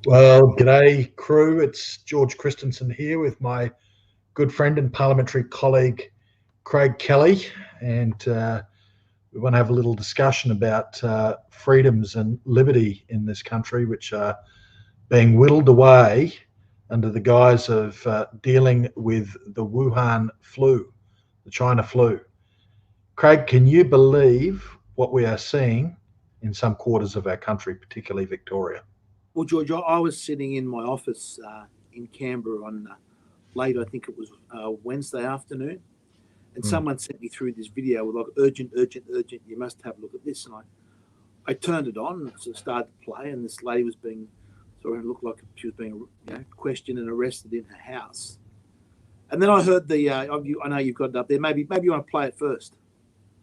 Well, g'day, crew. It's George Christensen here with my good friend and parliamentary colleague, Craig Kelly. And we want to have a little discussion about freedoms and liberty in this country, which are being whittled away under the guise of dealing with the Wuhan flu, the China flu. Craig, can you believe what we are seeing in some quarters of our country, particularly Victoria? Well, George, I was sitting in my office in Canberra on late, I think it was Wednesday afternoon, and someone sent me through this video with like urgent, you must have a look at this. And I turned it on and sort of started to play, and this lady was being, sort of looked like she was being questioned and arrested in her house. And then I heard I know you've got it up there. Maybe you want to play it first.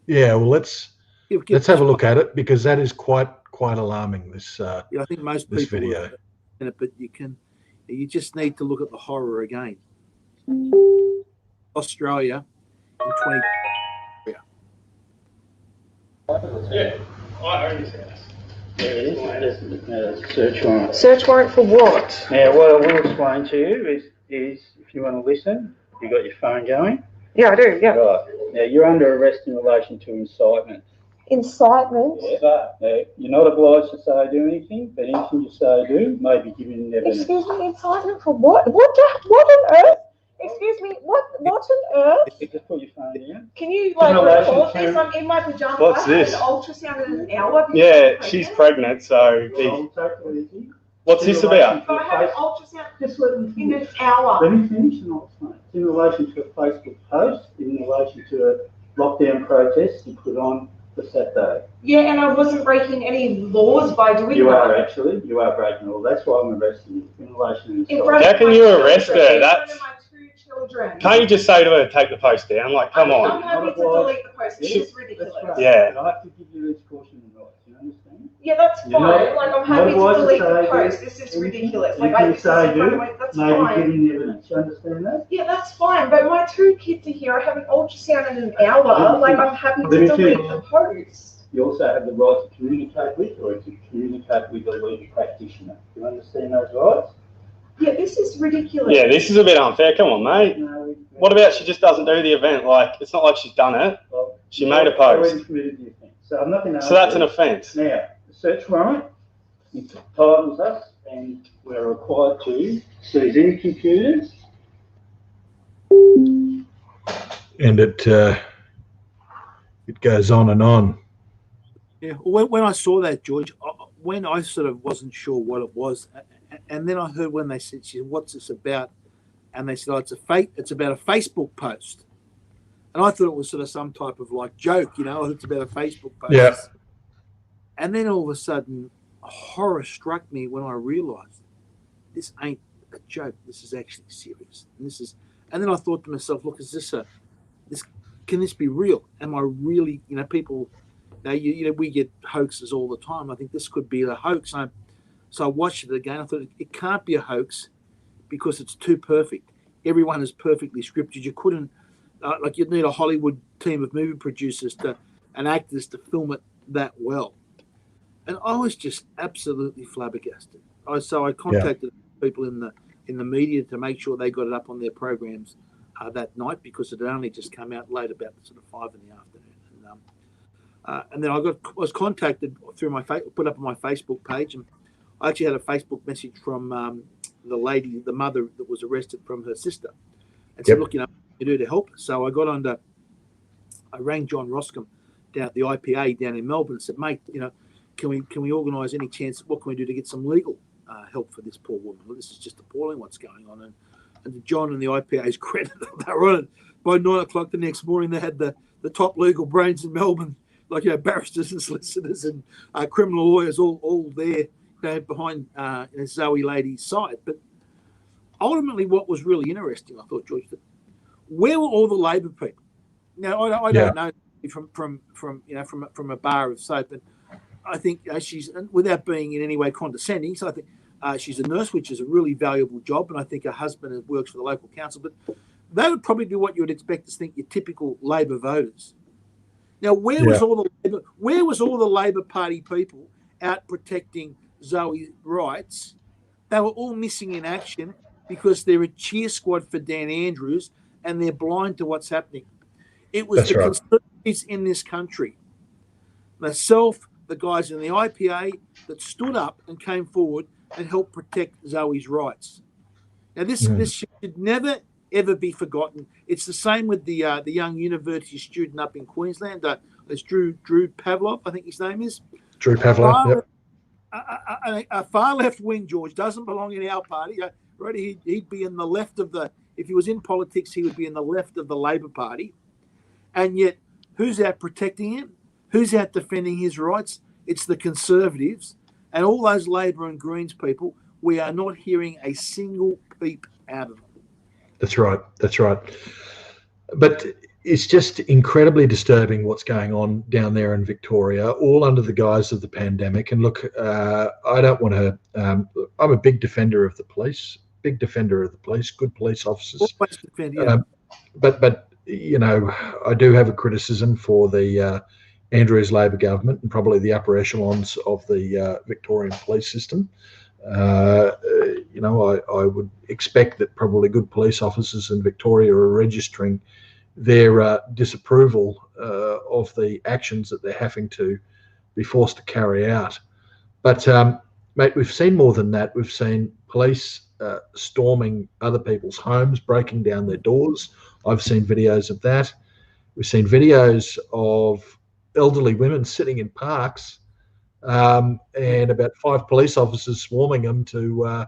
Yeah, well, let's have a look at it, because that is quite alarming. This I think most this people video, in it, but you just need to look at the horror again. Australia in 20. Yeah, I own this house. There it is. There's a search warrant. Search warrant for what? Now, what I will explain to you is if you want to listen, you got your phone going? Yeah, I do, yeah. Right. Now, you're under arrest in relation to incitement. Incitement? Yeah. Now, you're not obliged to say or do anything, but anything you say or do may be given evidence. Excuse me, incitement for what? What on earth? Excuse me, what on earth? Just put your phone down. Can you record this? I'm in my pajamas. What's this? I had an ultrasound in an hour. Yeah, she's pregnant, so what's this about? But I had an ultrasound in an hour. Let me finish and I'll explain. It's in relation to a Facebook post, in relation to a lockdown protest you put on for Saturday. Yeah, and I wasn't breaking any laws by doing that. You are breaking all. That's why I'm arresting you in relation to How can you arrest her? That's... Children. Can't you just say to her, take the post down? Like, come on. I'm happy to delete the post. This is ridiculous. Right. Yeah. I have to give you each caution and rights. You understand? Yeah, that's fine. I'm happy to delete the post. This is ridiculous. That's fine. Getting evidence. You understand that? Yeah, that's fine. But my two kids are here. I have an ultrasound in an hour. I'm happy to delete the post. You also have the right to communicate with or to communicate with a legal practitioner. Do you understand those rights? Yeah, this is ridiculous. Yeah, this is a bit unfair. Come on, mate. No, what about she just doesn't do the event? Like, it's not like she's done it. Well, she made a post. Already committed the offence. So I'm not going to. So that's an offence. Now, the search warrant entitles us, and we're required to seize any computers. and it goes on and on. Yeah, when I saw that, George, when I sort of wasn't sure what it was. And then I heard when they said, she said, what's this about? And they said, oh, it's about a Facebook post. And I thought it was sort of some type of like joke, it's about a Facebook post. Yeah. And then all of a sudden, horror struck me when I realized this ain't a joke. This is actually serious. And then I thought to myself, look, can this be real? Am I really, people, we get hoaxes all the time. I think this could be a hoax. So I watched it again. I thought it can't be a hoax because it's too perfect. Everyone is perfectly scripted. You couldn't, you'd need a Hollywood team of movie producers and actors to film it that well. And I was just absolutely flabbergasted. So I contacted people in the media to make sure they got it up on their programs that night, because it had only just come out late, about sort of 5 in the afternoon. And then I was contacted through put up on my Facebook page, and I actually had a Facebook message from the mother that was arrested, from her sister, and said, look, what can you do to help us? So I rang John Roscombe down at the IPA down in Melbourne and said, mate, can we organise any chance, what can we do to get some legal help for this poor woman? Well, this is just appalling what's going on. And John and the IPA's credit, they were on it. By 9 o'clock the next morning, they had the top legal brains in Melbourne, like barristers and solicitors and criminal lawyers all there, behind Zoe Lady's side. But ultimately, what was really interesting, I thought, George, where were all the Labor people? Now, I don't know from a bar of soap, and I think she's, without being in any way condescending, so I think she's a nurse, which is a really valuable job, and I think her husband works for the local council. But they would probably be what you would expect to think your typical Labor voters. Now, where was all the Labor Party people out protecting Zoe's rights They were all missing in action because they're a cheer squad for Dan Andrews and they're blind to what's happening. It was the Conservatives in this country, myself, the guys in the IPA, that stood up and came forward and helped protect Zoe's rights. Now, this should never, ever be forgotten. It's the same with the young university student up in Queensland. It's Drew Pavlov, I think his name is. Drew Pavlov, yep. A far left wing, George, doesn't belong in our party. Right? He'd be in the left of the, if he was in politics, he would be in the left of the Labor Party. And yet, who's out protecting him? Who's out defending his rights? It's the Conservatives. And all those Labor and Greens people, we are not hearing a single peep out of them. That's right. That's right. But it's just incredibly disturbing what's going on down there in Victoria, all under the guise of the pandemic. And look, I don't want to, I'm a big defender of the police, good police officers. But you know, I do have a criticism for the Andrews Labor government and probably the upper echelons of the Victorian police system. You know, I would expect that probably good police officers in Victoria are registering their disapproval of the actions that they're having to be forced to carry out. But, mate, we've seen more than that. We've seen police storming other people's homes, breaking down their doors. I've seen videos of that. We've seen videos of elderly women sitting in parks and about 5 police officers swarming them to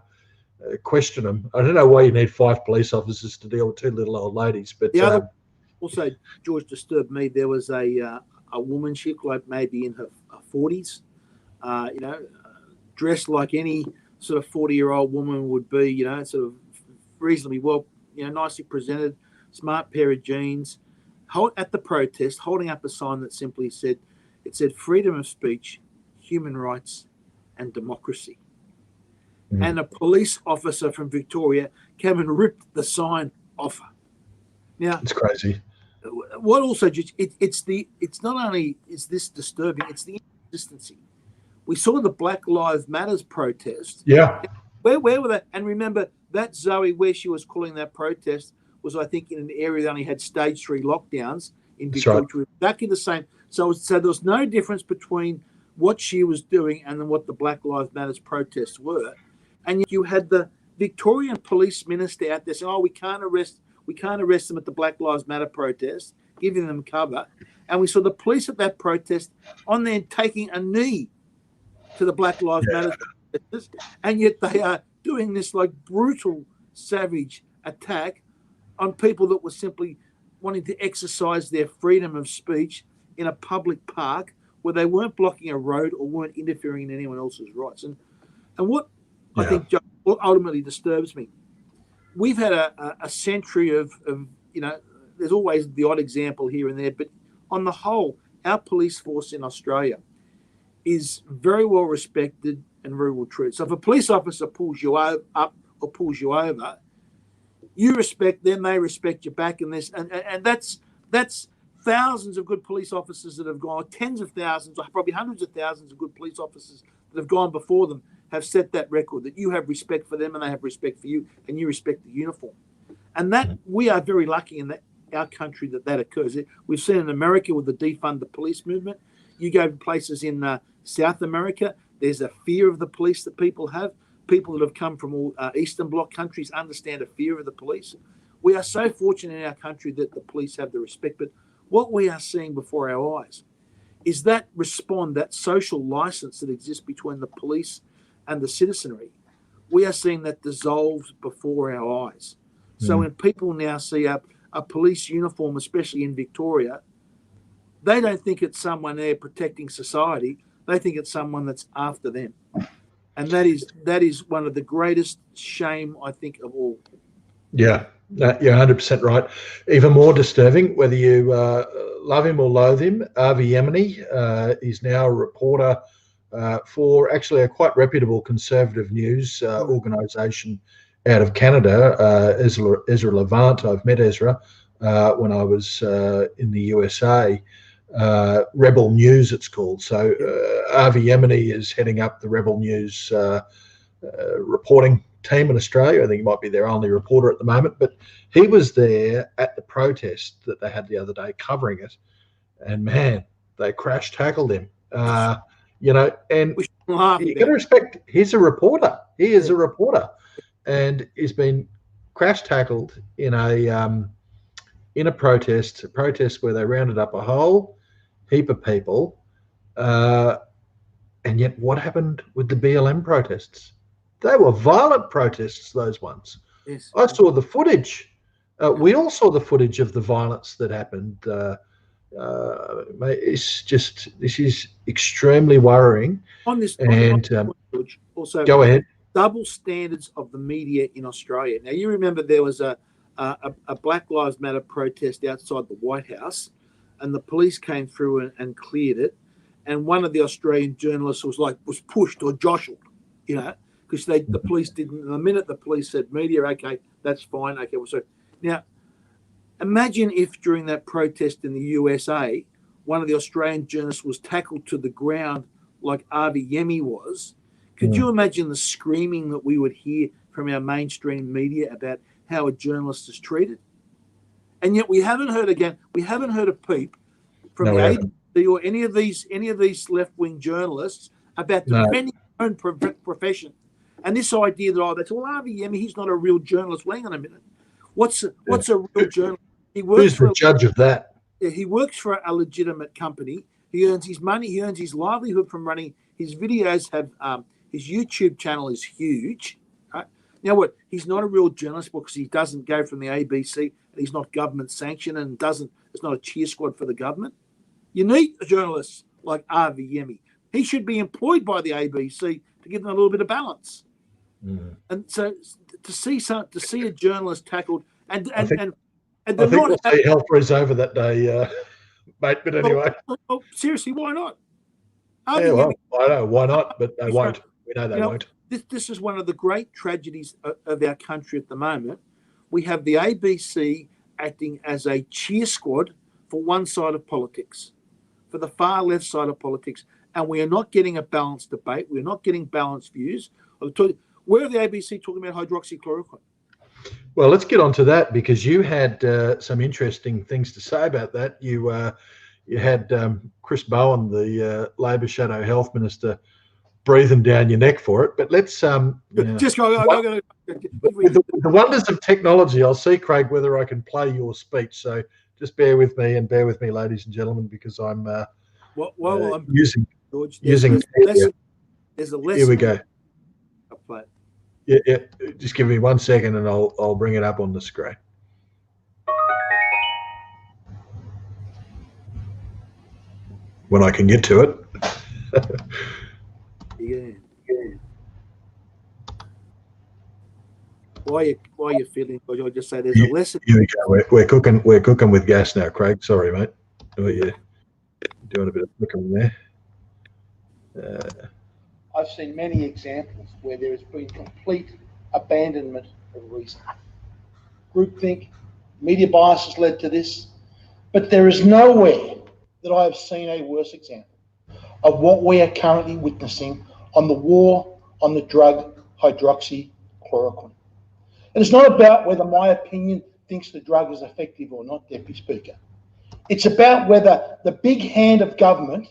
question them. I don't know why you need 5 police officers to deal with 2 little old ladies, but the other also, George, disturbed me. There was a woman, she looked like maybe in her 40s, you know, dressed like any sort of 40-year-old woman would be, you know, sort of reasonably well, you know, nicely presented, smart pair of jeans, at the protest, holding up a sign that simply said, it said freedom of speech, human rights and democracy. And a police officer from Victoria came and ripped the sign off her. Now, it's crazy. What also, it's not only is this disturbing, it's the inconsistency. We saw the Black Lives Matters protest. Yeah. Where were they? And remember, that Zoe, where she was calling that protest, was, I think, in an area that only had stage 3 lockdowns in Victoria. Right. Exactly the same. So there was no difference between what she was doing and then what the Black Lives Matters protests were. And you had the Victorian police minister out there saying, "Oh, we can't arrest them at the Black Lives Matter protest," giving them cover. And we saw the police at that protest on there taking a knee to the Black Lives Matter protesters, and yet they are doing this like brutal, savage attack on people that were simply wanting to exercise their freedom of speech in a public park where they weren't blocking a road or weren't interfering in anyone else's rights. And what I think what ultimately disturbs me, we've had a century of, you know, there's always the odd example here and there, but on the whole, our police force in Australia is very well respected and very well treated. So if a police officer pulls you up or pulls you over, you respect them, they respect you back in this. And that's thousands of good police officers that have gone, tens of thousands, probably hundreds of thousands of good police officers that have gone before them have set that record, that you have respect for them and they have respect for you and you respect the uniform. And that we are very lucky in our country that occurs. We've seen in America with the defund the police movement. You go to places in South America, there's a fear of the police that people have. People that have come from all Eastern Bloc countries understand a fear of the police. We are so fortunate in our country that the police have the respect. But what we are seeing before our eyes is that social license that exists between the police and the citizenry. We are seeing that dissolved before our eyes. So when people now see a police uniform, especially in Victoria, they don't think it's someone there protecting society. They think it's someone that's after them. And that is one of the greatest shame, I think, of all. Yeah, you're 100% right. Even more disturbing, whether you love him or loathe him, Avi Yemeni is now a reporter for actually a quite reputable conservative news organisation out of Canada, Ezra Levant. I've met Ezra when I was in the USA. Rebel News, it's called. So Avi Yemeni is heading up the Rebel News reporting team in Australia. I think he might be their only reporter at the moment, but he was there at the protest that they had the other day covering it, and man, they crash tackled him. You know, and you got to respect, he's a reporter. He is a reporter, and he's been crash tackled in a protest where they rounded up a whole heap of people. And yet what happened with the BLM protests? They were violent protests, those ones. Yes. I saw the footage. We all saw the footage of the violence that happened. This is extremely worrying. On this, and also go ahead. Double standards of the media in Australia. Now, you remember there was a Black Lives Matter protest outside the White House, and the police came through and cleared it. And one of the Australian journalists was pushed or jostled, you know, because the police didn't. The minute the police said media, okay, that's fine. Okay, well, so now imagine if during that protest in the USA, one of the Australian journalists was tackled to the ground like Avi Yemi was. Could you imagine the screaming that we would hear from our mainstream media about how a journalist is treated? And yet we haven't heard a peep from the ABC or any of these left-wing journalists about defending their own profession. And this idea that, that's Avi Yemi, he's not a real journalist. Well, hang on a minute. What's a real journalist? Who's the judge of that? He works for a legitimate company. He earns his money. He earns his livelihood from running. His videos have his YouTube channel is huge. Right? Now, he's not a real journalist because he doesn't go from the ABC and he's not government sanctioned and it's not a cheer squad for the government. You need a journalist like Avi Yemi. He should be employed by the ABC to give them a little bit of balance. And so to see a journalist tackled and I think we'll see hell freeze over that day, mate. But anyway, seriously, why not? I know why not, but they won't. We know they won't. This is one of the great tragedies of our country at the moment. We have the ABC acting as a cheer squad for one side of politics, for the far left side of politics, and we are not getting a balanced debate. We're not getting balanced views. Where are the ABC talking about hydroxychloroquine? Well, let's get on to that because you had some interesting things to say about that. You had Chris Bowen, the Labor Shadow Health Minister, breathing down your neck for it. But let's just go. The wonders of technology. I'll see, Craig, whether I can play your speech. So just bear with me, ladies and gentlemen, because I'm using. There's a lesson. Here we go. I'll play it. Yeah. Just give me 1 second, and I'll bring it up on the screen. When I can get to it. Yeah. Why are you feeling? I'll just say there's a lesson. Here we go. We're cooking with gas now, Craig. Sorry, mate. Oh yeah, doing a bit of flickering there. I've seen many examples where there has been complete abandonment of reason. Groupthink, media bias has led to this, but there is nowhere that I have seen a worse example of what we are currently witnessing on the war on the drug hydroxychloroquine. And it's not about whether my opinion thinks the drug is effective or not, Deputy Speaker. It's about whether the big hand of government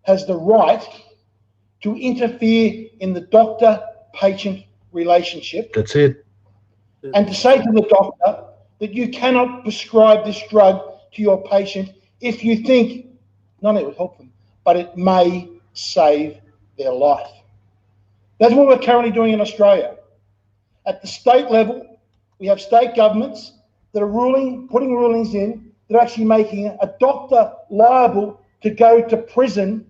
has the right to interfere in the doctor-patient relationship. That's it. And to say to the doctor that you cannot prescribe this drug to your patient if you think not only it will help them, but it may save their life. That's what we're currently doing in Australia. At the state level, we have state governments that are putting rulings in that are actually making a doctor liable to go to prison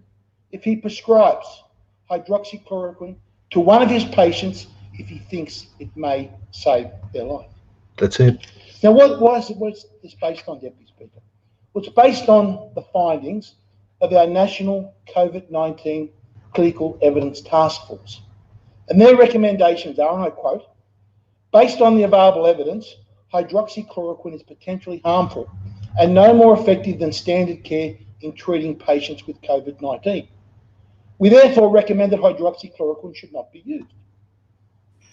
if he prescribes hydroxychloroquine to one of his patients if he thinks it may save their life. That's it. Now, what's this based on, Deputy Speaker? Well, it's based on the findings of our National COVID-19 Clinical Evidence Task Force. And their recommendations are, and I quote, based on the available evidence, hydroxychloroquine is potentially harmful and no more effective than standard care in treating patients with COVID-19. We therefore recommend that hydroxychloroquine should not be used.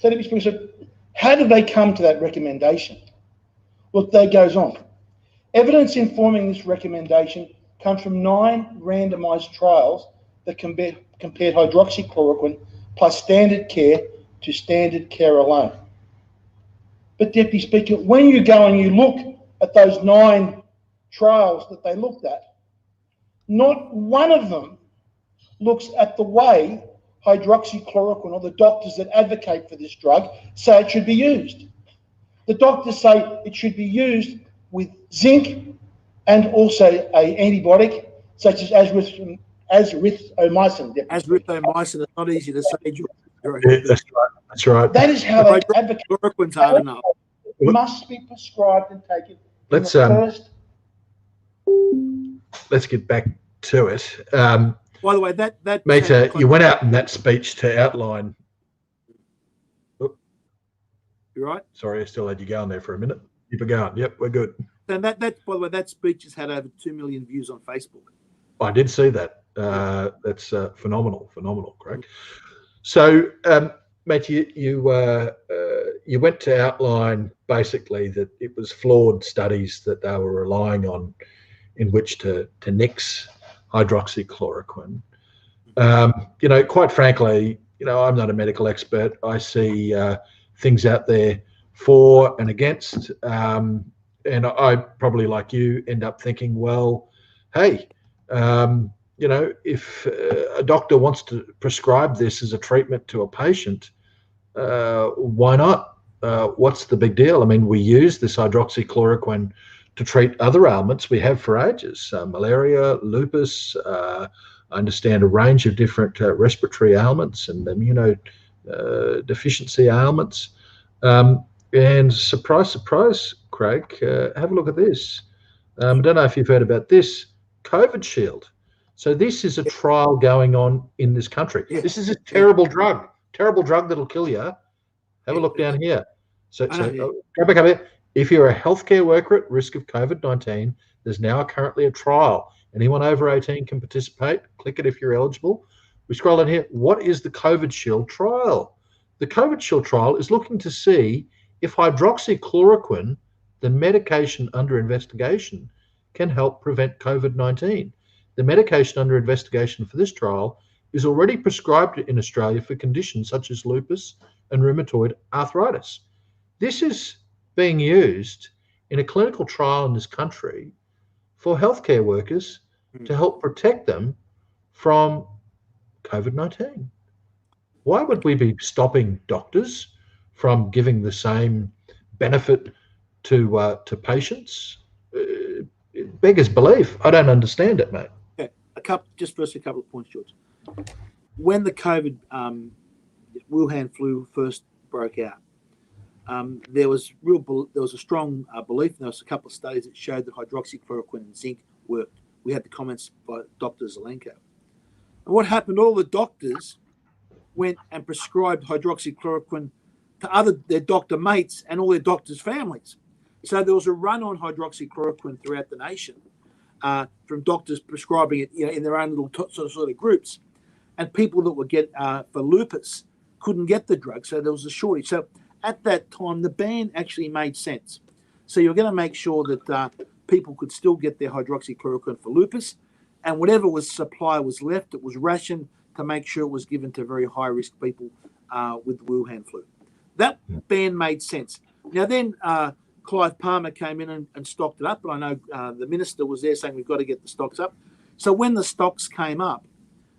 So Deputy Speaker said, how did they come to that recommendation? Look, that goes on. Evidence informing this recommendation comes from 9 randomised trials that compared hydroxychloroquine plus standard care to standard care alone. But Deputy Speaker, when you go and you look at those 9 trials that they looked at, not one of them looks at the way hydroxychloroquine, or the doctors that advocate for this drug, say it should be used. The doctors say it should be used with zinc and also an antibiotic such as azithromycin. Azithromycin is not easy to say, George. Yeah, that's right. That's right. That is how they advocate. Chloroquine's hard enough. It must be prescribed and taken. Let's get back to it. By the way, that mate, you went out in that speech to outline. You right? Sorry, I still had you going there for a minute. Keep it going. Yep, we're good. And that by the way, that speech has had over 2 million views on Facebook. I did see that. That's phenomenal, Craig. So, mate, you went to outline basically that it was flawed studies that they were relying on in which to nix hydroxychloroquine. Quite frankly, I'm not a medical expert. I see things out there for and against, and I probably, like you, end up thinking, well, hey, if a doctor wants to prescribe this as a treatment to a patient, why not? What's the big deal? I mean, we use this hydroxychloroquine to treat other ailments we have for ages, malaria, lupus, I understand a range of different respiratory ailments and immunodeficiency ailments. And surprise, surprise, Craig, have a look at this. Don't know if you've heard about this, COVID Shield. So this is a trial going on in this country. Yeah. This is a terrible drug that'll kill you. Have a look down here. So go back up here. If you're a healthcare worker at risk of COVID-19, there's now currently a trial. Anyone over 18 can participate. Click it if you're eligible. We scroll down here. What is the COVID Shield trial? The COVID Shield trial is looking to see if hydroxychloroquine, the medication under investigation, can help prevent COVID-19. The medication under investigation for this trial is already prescribed in Australia for conditions such as lupus and rheumatoid arthritis. This is being used in a clinical trial in this country for healthcare workers to help protect them from COVID-19. Why would we be stopping doctors from giving the same benefit to patients? It beggars belief. I don't understand it, mate. Okay. A couple of points, George. When the COVID Wuhan flu first broke out, there was a strong belief, and there was a couple of studies that showed that hydroxychloroquine and zinc worked. We had the comments by Dr. Zelenko. And what happened? All the doctors went and prescribed hydroxychloroquine to their doctor mates and all their doctors' families. So there was a run on hydroxychloroquine throughout the nation, from doctors prescribing it, in their own little sort of groups, and people that would get for lupus couldn't get the drug, so there was a shortage. So at that time, the ban actually made sense. So you're going to make sure that people could still get their hydroxychloroquine for lupus, and whatever supply was left, it was rationed to make sure it was given to very high-risk people with Wuhan flu. That ban made sense. Now then, Clive Palmer came in and stocked it up, but I know the minister was there saying we've got to get the stocks up. So when the stocks came up,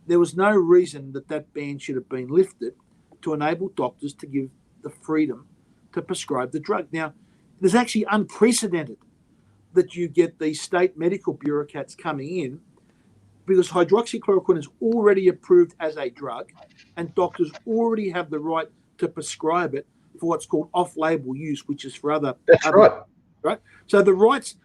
there was no reason that ban should have been lifted to enable doctors to give the freedom to prescribe the drug. Now, there's actually unprecedented that you get these state medical bureaucrats coming in, because hydroxychloroquine is already approved as a drug and doctors already have the right to prescribe it for what's called off-label use, which is for other. That's right. So the rights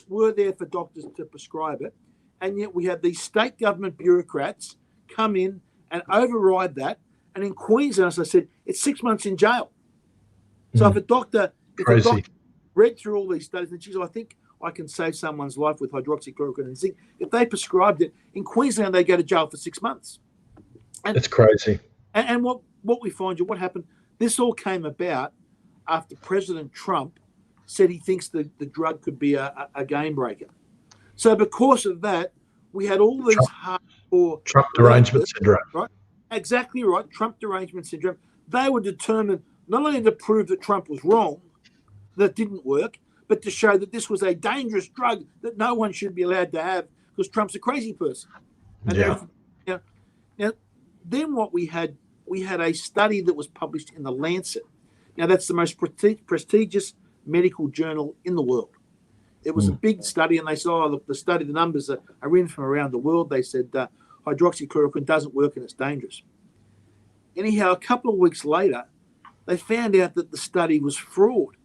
were there for doctors to prescribe it, and yet we have these state government bureaucrats come in and override that. And in Queensland, as I said, it's 6 months in jail. So if a doctor read through all these studies and, geez, I think I can save someone's life with hydroxychloroquine and zinc, if they prescribed it in Queensland, they go to jail for 6 months. And that's crazy. And what we find, what happened, This all came about after President Trump said he thinks the drug could be a game breaker. So because of that, we had all these hardcore Trump derangement leftist, syndrome. right? Exactly right. Trump derangement syndrome. They were determined not only to prove that Trump was wrong, that didn't work, but to show that this was a dangerous drug that no one should be allowed to have because Trump's a crazy person. And now, then what we had a study that was published in the Lancet. Now, that's the most prestigious medical journal in the world. It was a big study, and they saw the numbers are in from around the world. They said hydroxychloroquine doesn't work and it's dangerous. Anyhow, a couple of weeks later, they found out that the study was fraud.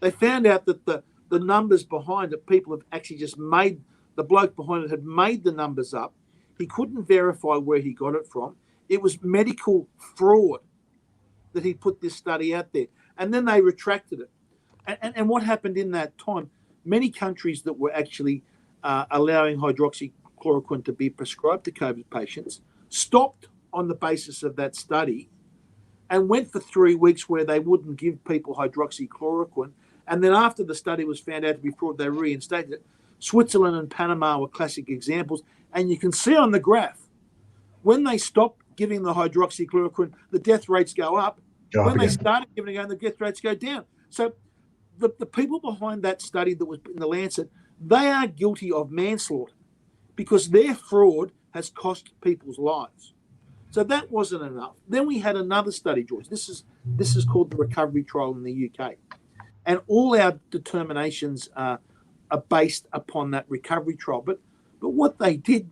They found out that the numbers behind it, people have actually just made, the bloke behind it had made the numbers up. He couldn't verify where he got it from. It was medical fraud that he put this study out there. And then they retracted it. And what happened in that time, many countries that were actually allowing hydroxychloroquine to be prescribed to COVID patients stopped on the basis of that study and went for 3 weeks where they wouldn't give people hydroxychloroquine. And then after the study was found out to be fraud, they reinstated it. Switzerland and Panama were classic examples. And you can see on the graph, when they stop giving the hydroxychloroquine, the death rates go up. When they started giving it again, the death rates go down. So the people behind that study that was in the Lancet, they are guilty of manslaughter because their fraud has cost people's lives. So that wasn't enough. Then we had another study, George. This is called the recovery trial in the UK. And all our determinations are based upon that recovery trial. But what they did,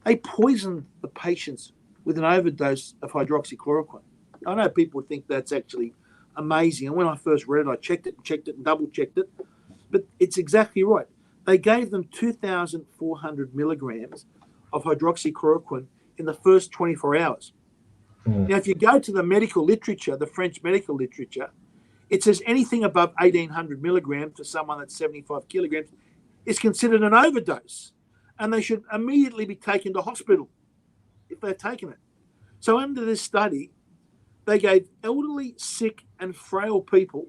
they poisoned the patients with an overdose of hydroxychloroquine. I know people would think that's actually amazing. And when I first read it, I checked it and double-checked it. But it's exactly right. They gave them 2,400 milligrams of hydroxychloroquine in the first 24 hours. Now, if you go to the medical literature, the French medical literature, it says anything above 1,800 milligrams to someone that's 75 kilograms is considered an overdose. And they should immediately be taken to hospital if they're taking it. So under this study, they gave elderly, sick, and frail people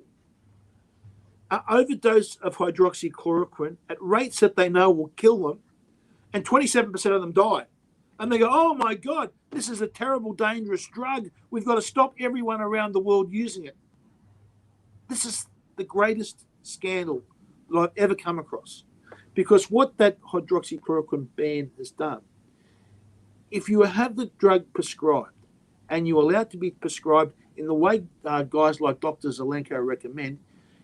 an overdose of hydroxychloroquine at rates that they know will kill them, and 27% of them died. And they go, oh my God, this is a terrible, dangerous drug. We've got to stop everyone around the world using it. This is the greatest scandal that I've ever come across. Because what that hydroxychloroquine ban has done, if you have the drug prescribed and you're allowed to be prescribed in the way guys like Dr. Zelenko recommend,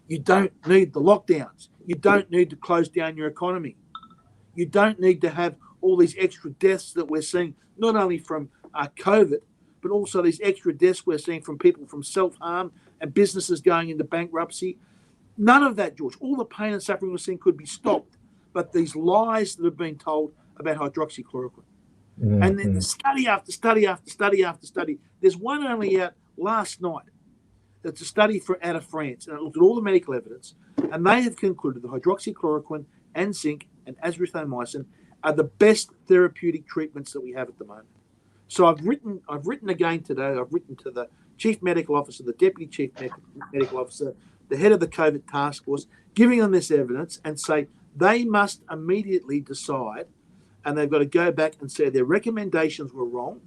you don't need the lockdowns. You don't need to close down your economy. You don't need to have all these extra deaths that we're seeing, not only from COVID, but also these extra deaths we're seeing from people from self-harm and businesses going into bankruptcy. None of that, George. All the pain and suffering we're seeing could be stopped. But these lies that have been told about hydroxychloroquine. And then study after study after study after study. There's one only out last night. It's a study out of France, and it looked at all the medical evidence, and they have concluded that hydroxychloroquine and zinc and azithromycin are the best therapeutic treatments that we have at the moment. So I've written again today. I've written to the Chief Medical Officer, the Deputy Chief Medical Officer, the head of the COVID task force, giving them this evidence and say they must immediately decide, and they've got to go back and say their recommendations were wrong.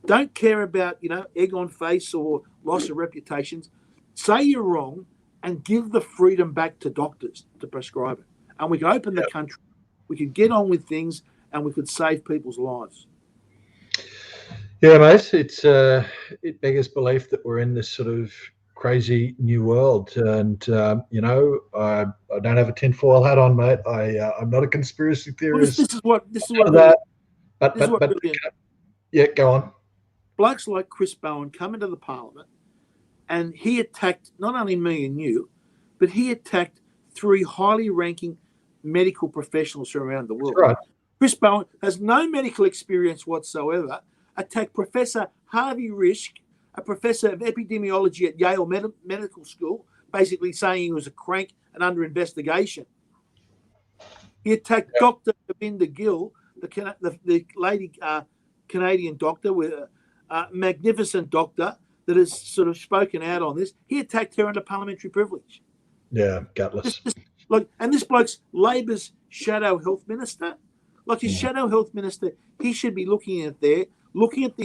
Don't care about, egg on face or loss of reputations. Say you're wrong and give the freedom back to doctors to prescribe it. And we can open the country. We could get on with things and we could save people's lives. Yeah, mate, it beggars belief that we're in this sort of crazy new world, and I don't have a tinfoil hat on, mate. I'm not a conspiracy theorist. Well, this is what yeah, go on. Blokes like Chris Bowen come into the Parliament, and he attacked not only me and you, but he attacked 3 highly ranking medical professionals from around the world. That's right. Chris Bowen has no medical experience whatsoever. Attacked Professor Harvey Risch, a professor of epidemiology at Yale Medical School, basically saying he was a crank and under investigation. He attacked Dr. Govinda Gill, the lady Canadian doctor, with a magnificent doctor that has sort of spoken out on this. He attacked her under parliamentary privilege. Yeah, gutless. And this bloke's Labor's shadow health minister. Like his shadow health minister, he should be looking at the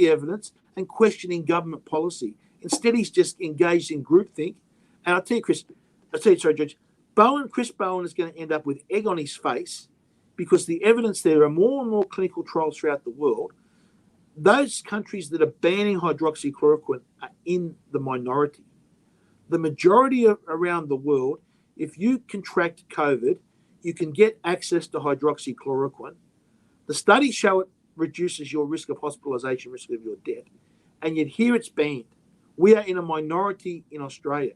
evidence and questioning government policy. Instead, he's just engaged in groupthink. And I'll tell you, sorry, Judge, Chris Bowen is going to end up with egg on his face because the evidence, there are more and more clinical trials throughout the world. Those countries that are banning hydroxychloroquine are in the minority. The majority around the world, if you contract COVID, you can get access to hydroxychloroquine. The studies show it reduces your risk of hospitalisation, risk of your death, and yet here it's banned. We are in a minority in Australia.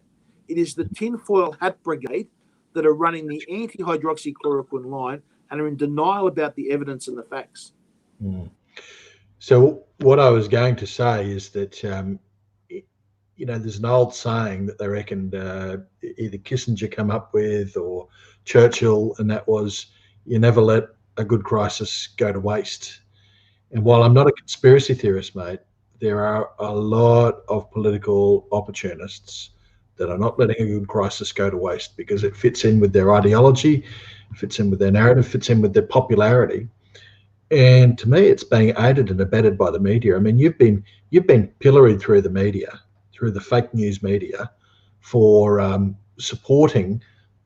It is the tinfoil hat brigade that are running the anti-hydroxychloroquine line and are in denial about the evidence and the facts. So what I was going to say is that, there's an old saying that they reckoned either Kissinger come up with or Churchill, and that was, you never let a good crisis go to waste. And while I'm not a conspiracy theorist, mate, there are a lot of political opportunists that are not letting a good crisis go to waste because it fits in with their ideology, fits in with their narrative, fits in with their popularity. And to me, it's being aided and abetted by the media. I mean, you've been pilloried through the media, through the fake news media, for supporting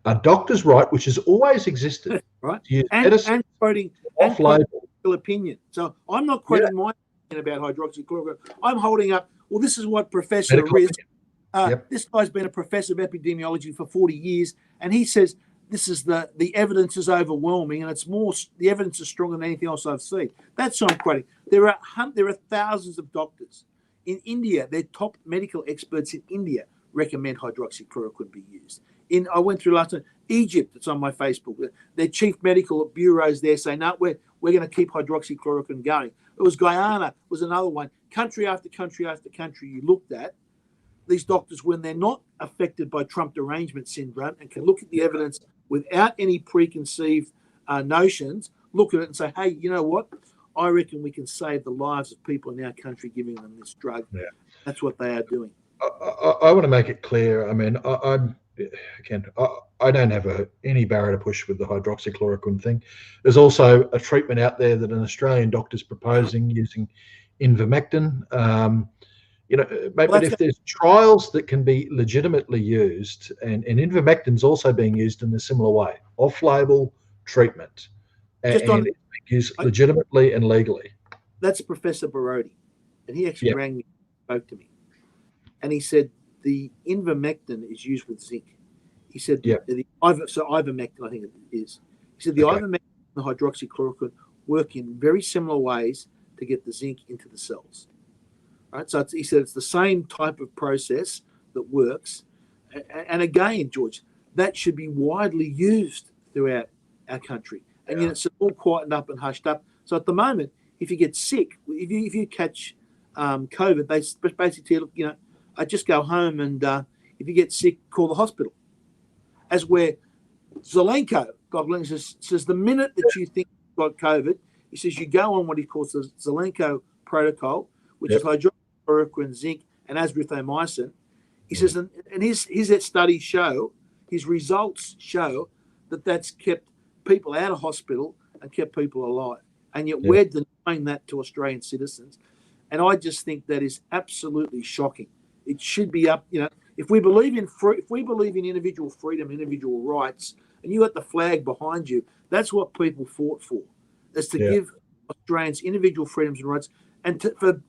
a doctor's right, which has always existed, right? And quoting off-label opinion. So I'm not quoting my opinion about hydroxychloroquine. I'm holding up. Well, this is what Professor Riz. This guy's been a professor of epidemiology for 40 years, and he says this is the evidence is overwhelming, and it's more, the evidence is stronger than anything else I've seen. That's what I'm quoting. There are thousands of doctors in India. Their top medical experts in India recommend hydroxychloroquine be used. I went through last time Egypt. It's on my Facebook. Their chief medical bureaus there say, no, we're going to keep hydroxychloroquine going. It was Guyana was another one. Country after country after country you looked at. These doctors, when they're not affected by Trump derangement syndrome and can look at the evidence without any preconceived notions, look at it and say, hey, you know what? I reckon we can save the lives of people in our country giving them this drug. Yeah. That's what they are doing. I want to make it clear. I mean, I don't have any barrier to push with the hydroxychloroquine thing. There's also a treatment out there that an Australian doctor's proposing using ivermectin. But if there's trials that can be legitimately used, and ivermectin's also being used in a similar way, off-label treatment, and it's being used legitimately and legally. That's Professor Barodi, and he actually rang me, spoke to me, and he said the ivermectin is used with zinc. He said ivermectin, I think it is. He said the ivermectin and the hydroxychloroquine work in very similar ways to get the zinc into the cells. Right, so he said it's the same type of process that works. And again, George, that should be widely used throughout our country. And yet it's all quietened up and hushed up. So at the moment, if you get sick, if you catch COVID, they basically tell you, I just go home and if you get sick, call the hospital. As where Zelenko, God bless him, says the minute that you think you've got COVID, he says you go on what he calls the Zelenko protocol, which is hydroxychloroquine, zinc, and azithromycin. He says, and his studies show, his results show that that's kept people out of hospital and kept people alive. And yet we're denying that to Australian citizens. And I just think that is absolutely shocking. It should be up, if we believe in individual freedom, individual rights, and you got the flag behind you, that's what people fought for, is to give Australians individual freedoms and rights, and for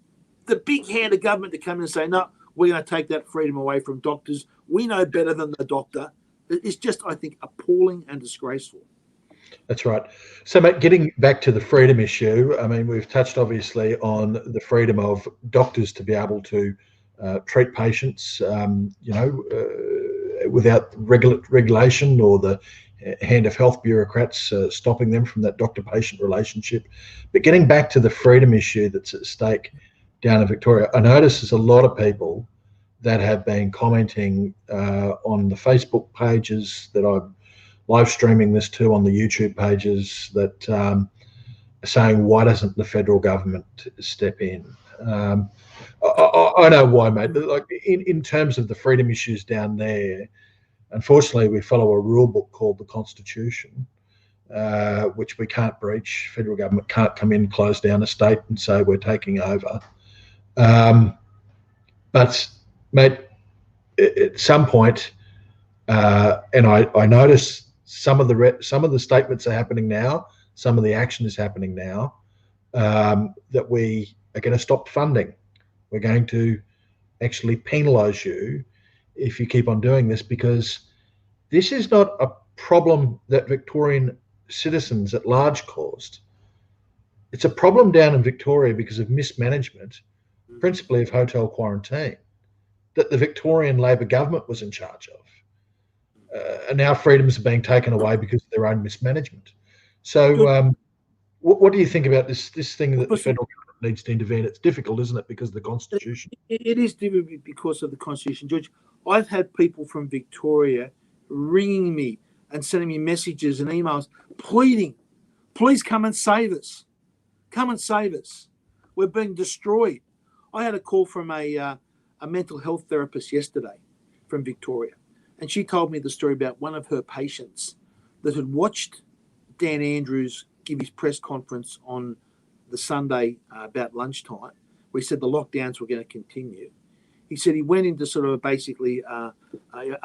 the big hand of government to come in and say, no, we're going to take that freedom away from doctors. We know better than the doctor. It's just, I think, appalling and disgraceful. That's right. So, mate, getting back to the freedom issue, I mean, we've touched obviously on the freedom of doctors to be able to treat patients, without regulation or the hand of health bureaucrats stopping them from that doctor-patient relationship. But getting back to the freedom issue that's at stake down in Victoria, I notice there's a lot of people that have been commenting on the Facebook pages that I'm live streaming this to, on the YouTube pages, that are saying, why doesn't the federal government step in? I know why, mate. Like in terms of the freedom issues down there, unfortunately, we follow a rule book called the Constitution, which we can't breach. Federal government can't come in, close down a state, and say we're taking over. But, mate, at some point, and I notice some of the statements are happening now, some of the action is happening now, that we are going to stop funding. We're going to actually penalise you if you keep on doing this, because this is not a problem that Victorian citizens at large caused. It's a problem down in Victoria because of mismanagement, principally of hotel quarantine, that the Victorian Labor government was in charge of. And now freedoms are being taken away because of their own mismanagement. So what do you think about this thing that the federal government needs to intervene? It's difficult, isn't it, because of the Constitution? It is difficult because of the Constitution, George. I've had people from Victoria ringing me and sending me messages and emails pleading, please come and save us. Come and save us. We're being destroyed. I had a call from a mental health therapist yesterday from Victoria, and she told me the story about one of her patients that had watched Dan Andrews give his press conference on the Sunday about lunchtime, where he said the lockdowns were going to continue. He said he went into sort of basically a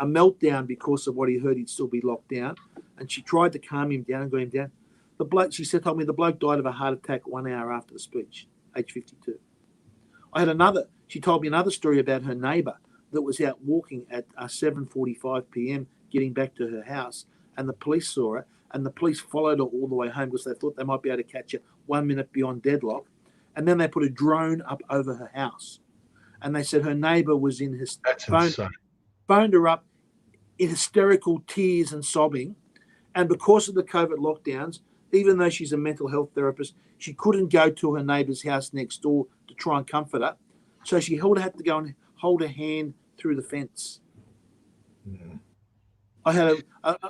meltdown because of what he heard he'd still be locked down, and she tried to calm him down and got him down. The bloke, she said, told me the bloke died of a heart attack 1 hour after the speech, age 52. She told me another story about her neighbour that was out walking at 7:45 p.m. getting back to her house, and the police saw her, and the police followed her all the way home because they thought they might be able to catch her 1 minute beyond deadlock, and then they put a drone up over her house, and they said her neighbour was in his phoned her up in hysterical tears and sobbing, and because of the COVID lockdowns, even though she's a mental health therapist, she couldn't go to her neighbour's house next door to try and comfort her. So she had to go and hold her hand through the fence. Mm. I had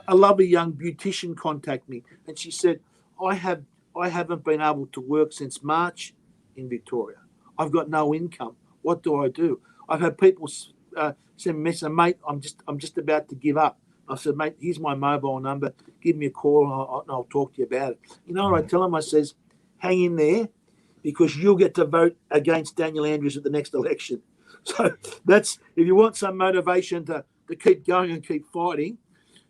a lovely young beautician contact me, and she said, I haven't been able to work since March in Victoria. I've got no income. What do I do? I've had people send me a message, mate, I'm just about to give up. I said, mate, here's my mobile number. Give me a call and I'll talk to you about it. You know what I tell him? I says, hang in there, because you'll get to vote against Daniel Andrews at the next election. So that's, if you want some motivation to keep going and keep fighting,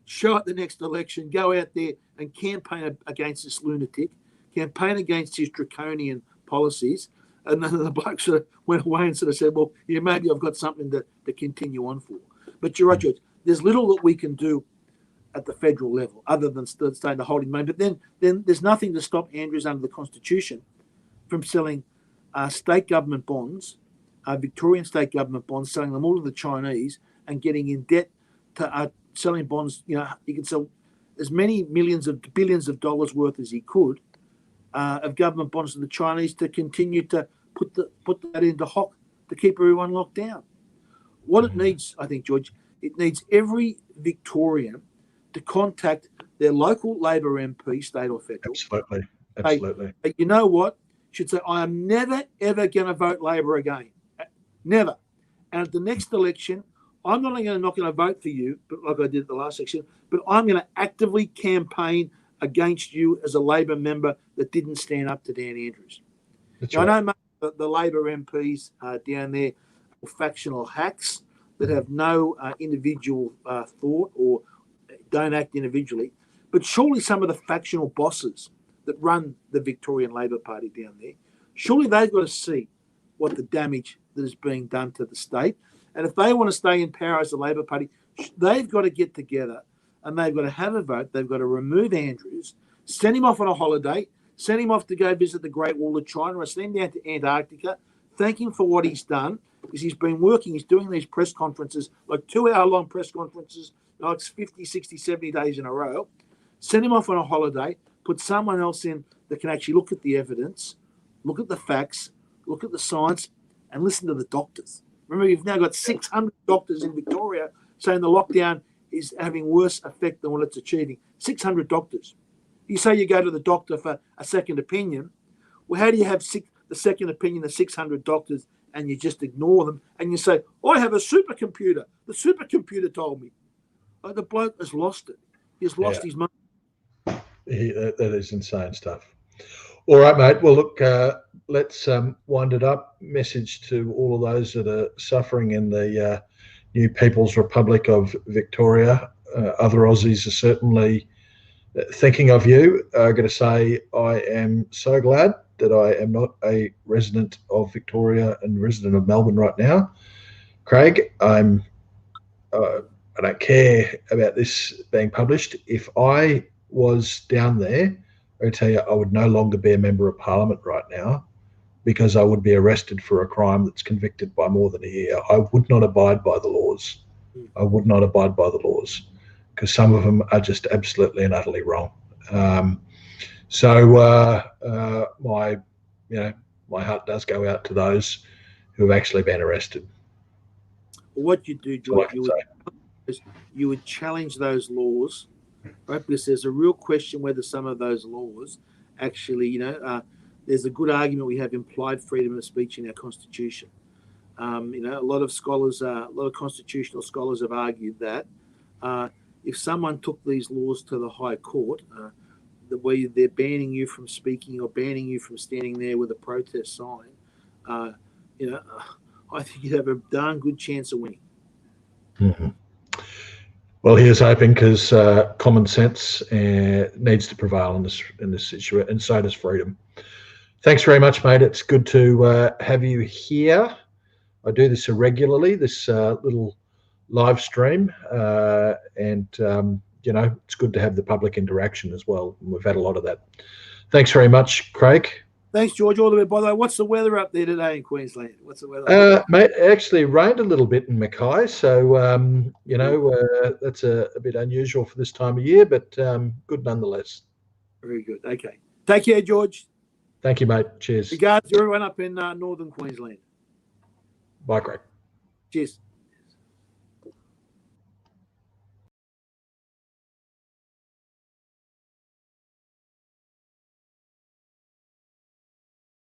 show at the next election, go out there and campaign against this lunatic, campaign against his draconian policies. And then the bloke sort of went away and sort of said, well, yeah, maybe I've got something to continue on for. But you're right, George. There's little that we can do at the federal level other than staying to holding money. But then there's nothing to stop Andrews under the Constitution from selling state government bonds, Victorian state government bonds, selling them all to the Chinese and getting in debt to selling bonds. You know, he can sell as many billions of dollars worth as he could of government bonds to the Chinese to continue to put that into hock to keep everyone locked down. What it needs, I think, George, it needs every Victorian to contact their local Labor MP, state or federal. Absolutely. Hey, you know what? Should say, I am never, ever going to vote Labor again. Never. And at the next election, I'm not going to vote for you, but like I did at the last election, but I'm going to actively campaign against you as a Labor member that didn't stand up to Dan Andrews. Now, right. I know the Labor MPs down there are factional hacks that have no individual thought or don't act individually, but surely some of the factional bosses that run the Victorian Labor Party down there, surely they've got to see what the damage that is being done to the state. And if they want to stay in power as the Labor Party, they've got to get together and they've got to have a vote. They've got to remove Andrews, send him off on a holiday, send him off to go visit the Great Wall of China, or send him down to Antarctica, thank him for what he's done, because he's been working, he's doing these press conferences, like 2-hour-long press conferences, like 50, 60, 70 days in a row, send him off on a holiday, put someone else in that can actually look at the evidence, look at the facts, look at the science, and listen to the doctors. Remember, you've now got 600 doctors in Victoria saying the lockdown is having worse effect than what it's achieving. 600 doctors. You say you go to the doctor for a second opinion. Well, how do you have the second opinion of 600 doctors and you just ignore them, and you say, I have a supercomputer. The supercomputer told me. Like, the bloke has lost it. He's lost his money. That is insane stuff. All right, mate. Well, look, let's wind it up. Message to all of those that are suffering in the new People's Republic of Victoria. Other Aussies are certainly thinking of you. I'm going to say I am so glad that I am not a resident of Victoria and resident of Melbourne right now. Craig, I don't care about this being published. If I was down there, I tell you, I would no longer be a member of Parliament right now, because I would be arrested for a crime that's convicted by more than a year. I would not abide by the laws. I would not abide by the laws, because some of them are just absolutely and utterly wrong. My heart does go out to those who have actually been arrested. What you do, George, you would challenge those laws, right? Because there's a real question whether some of those laws actually, there's a good argument we have implied freedom of speech in our Constitution. A lot of scholars, a lot of constitutional scholars have argued that if someone took these laws to the High Court, the way they're banning you from speaking or banning you from standing there with a protest sign, I think you'd have a darn good chance of winning. Mm-hmm. Well, here's hoping, because common sense needs to prevail in this situation, and so does freedom. Thanks very much, mate. It's good to have you here. I do this irregularly, this little live stream, and it's good to have the public interaction as well. We've had a lot of that. Thanks very much, Craig. Thanks, George. All the way. By the way, what's the weather up there today in Queensland? What's the weather? Mate, it actually rained a little bit in Mackay, so that's a bit unusual for this time of year, but good nonetheless. Very good. Okay. Take care, George. Thank you, mate. Cheers. Regards to everyone up in northern Queensland. Bye, Craig. Cheers.